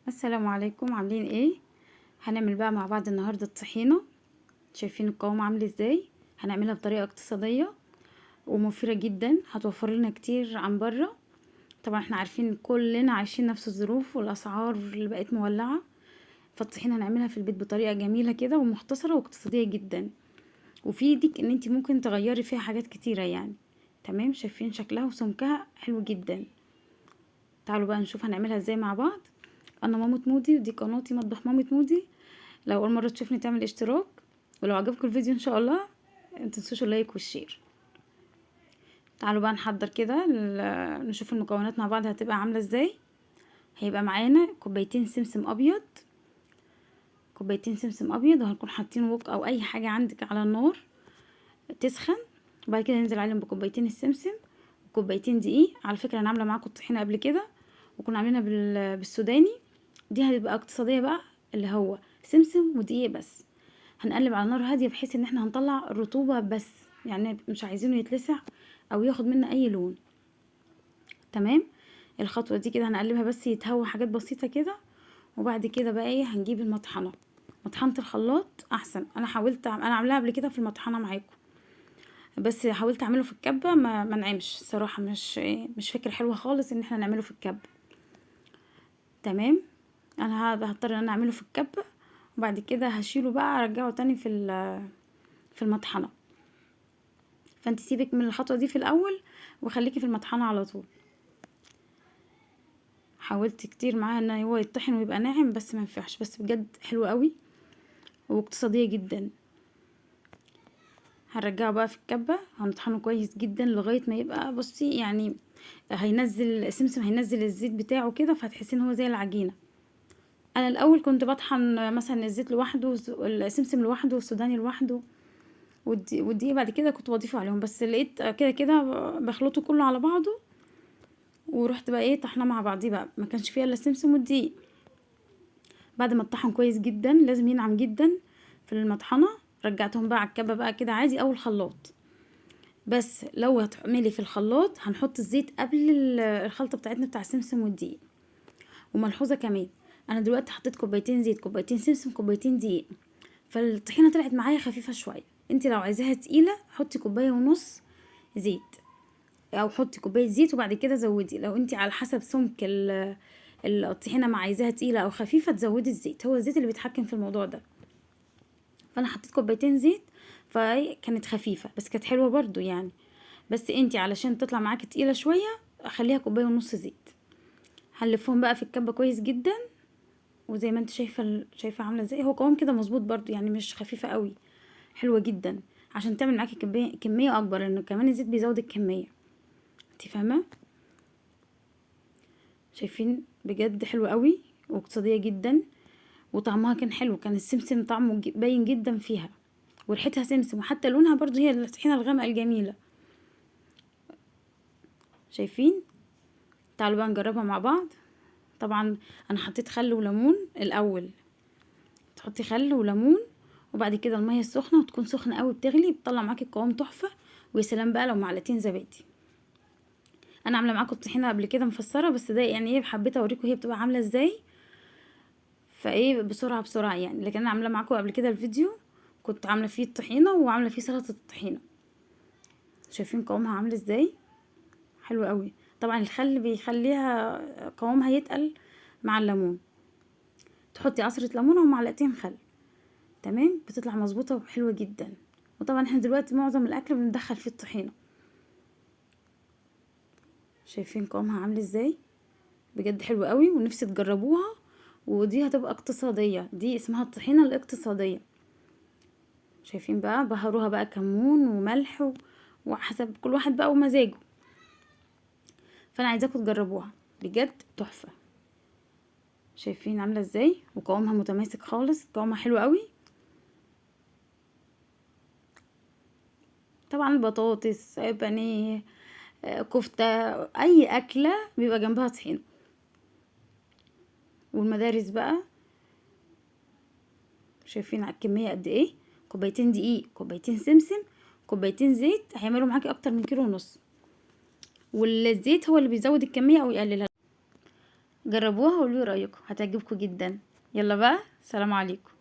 السلام عليكم، عاملين ايه؟ هنعمل بقى مع بعض النهارده الطحينه. شايفين القوام عامل ازاي؟ هنعملها بطريقه اقتصاديه وموفره جدا، هتوفر لنا كتير عن بره. طبعا احنا عارفين كلنا عايشين نفس الظروف والاسعار اللي بقت مولعه، فالطحينه هنعملها في البيت بطريقه جميله كده ومختصره واقتصاديه جدا، وفي ايدك ان انت ممكن تغيري فيها حاجات كتيره يعني. تمام، شايفين شكلها وسمكها حلو جدا. تعالوا بقى نشوف هنعملها ازاي مع بعض. انا مامة مودي ودي قناتي مطبخ مامة مودي. لو اول مره تشوفني تعمل اشتراك، ولو عجبكم الفيديو ان شاء الله متنسوش اللايك والشير. تعالوا بقى نحضر كده نشوف المكونات مع بعض هتبقى عامله ازاي. هيبقى معانا كوبايتين سمسم ابيض، كوبايتين سمسم ابيض، وهنكون حاطين وok او اي حاجه عندك على النار تسخن. وبعد كده ننزل عليهم بكوبايتين السمسم وكوبايتين دقيق. على فكره انا عامله معاكم الطحينه قبل كده وكنا عاملينها بالسوداني. دي هتبقى اقتصاديه بقى، اللي هو سمسم ودقيق بس. هنقلب على نار هاديه بحيث ان احنا هنطلع الرطوبه بس، يعني مش عايزينه يتلسع او ياخد منا اي لون. تمام، الخطوه دي كده هنقلبها بس يتهوى حاجات بسيطه كده. وبعد كده بقى ايه، هنجيب المطحنه، مطحنه الخلاط احسن. انا حاولت انا عاملاها قبل كده في المطحنه معاكم، بس حاولت اعمله في الكبه ما نعمش صراحه، مش فكره حلوه خالص ان احنا نعمله في الكبه. تمام، انا هضطر ان انا اعمله في الكبه، وبعد كده هشيله بقى ارجعه تاني في المطحنه. فانت سيبك من الخطوه دي في الاول وخليكي في المطحنه على طول. حاولت كتير معاها ان هو يطحن ويبقى ناعم بس ما ينفعش، بس بجد حلو قوي واقتصاديه جدا. هنرجعه بقى في الكبه، هنطحنه كويس جدا لغايه ما يبقى بصي يعني هينزل سمسم، هينزل الزيت بتاعه كده، فهتحسي ان هو زي العجينه. انا الاول كنت بطحن مثلا الزيت لوحده السمسم لوحده والسوداني لوحده والدقيق بعد كده كنت بضيفه عليهم، بس لقيت كده كده بخلطه كله على بعضه، ورحت بقى ايه طحناه مع بعضيه بقى، ما كانش فيها الا السمسم والدقيق. بعد ما اتطحن كويس جدا، لازم ينعم جدا في المطحنه، رجعتهم بقى على الكبه بقى كده عادي او الخلاط. بس لو هتعملي في الخلاط هنحط الزيت قبل الخلطه بتاعتنا بتاع السمسم والدقيق. وملحوظه كمان، انا دلوقتي حطيت كوبايتين زيت، كوبايتين سمسم، كوبايتين دقيق، فالطحينه طلعت معايا خفيفه شويه. انت لو عايزاها تقيله حطي كوبايه ونص زيت، او حطي كوبايه زيت وبعد كده زودي. لو انت على حسب سمك الطحينه ما عايزاها تقيله او خفيفه تزودي الزيت، هو الزيت اللي بيتحكم في الموضوع ده. فانا حطيت كوبايتين زيت فكانت خفيفه بس كانت حلوه برضو يعني. بس انت علشان تطلع معاكي تقيله شويه خليها كوبايه ونص زيت. هنلفهم بقى في الكبه كويس جدا، وزي ما انت شايفه عامله ازاي، هو قوام كده مظبوط برضو يعني، مش خفيفه قوي، حلوه جدا عشان تعمل معاكي كميه اكبر، لانه كمان الزيت بيزود الكميه. انت فاهمه؟ شايفين بجد حلوه قوي واقتصاديه جدا، وطعمها كان حلو، كان السمسم طعمه باين جدا فيها، وريحتها سمسم، وحتى لونها برضو هي الطحينه الغامقه الجميله. شايفين؟ تعالوا بقى نجربها مع بعض. طبعا انا حطيت خل وليمون الاول، تحطي خل وليمون وبعد كده الميه السخنه، وتكون سخنه قوي بتغلي، بتطلع معاكي القوام تحفه. ويا سلام بقى لو معلقتين زبادي. انا عامله معاكم الطحينه قبل كده مفسره، بس ده يعني ايه، حبيت اوريكم هي بتبقى عامله ازاي، فايه بسرعه بسرعه يعني. لكن انا عامله معاكم قبل كده الفيديو كنت عامله فيه الطحينه وعامله فيه سلطه الطحينه. شايفين قوامها عامل ازاي؟ حلو قوي. طبعا الخل بيخليها قوامها يتقل مع الليمون، تحطي عصره ليمونه ومعلقتين خل. تمام، بتطلع مظبوطه وحلوه جدا. وطبعا احنا دلوقتي معظم الاكل بندخل فيه الطحينه. شايفين قوامها عامل ازاي؟ بجد حلو قوي ونفسي تجربوها. ودي هتبقى اقتصاديه، دي اسمها الطحينه الاقتصاديه. شايفين بقى بهروها بقى كمون وملح وحسب كل واحد بقى ومزاجه. فانا عايزاكم تجربوها، بجد تحفه. شايفين عامله ازاي؟ وقوامها متماسك خالص، قوامها حلو قوي. طبعا البطاطس، بانيه، كفته، اي اكله بيبقى جنبها طحينه. والمدارس بقى شايفين على الكميه قد ايه، كوبايتين دقيق، كوبايتين سمسم، كوبايتين زيت، هيعملوا معاكي اكتر من كيلو ونص. والزيت هو اللي بيزود الكميه او يقللها. جربوها وقولوا رأيكم، هتعجبكم جدا. يلا بقى، سلام عليكم.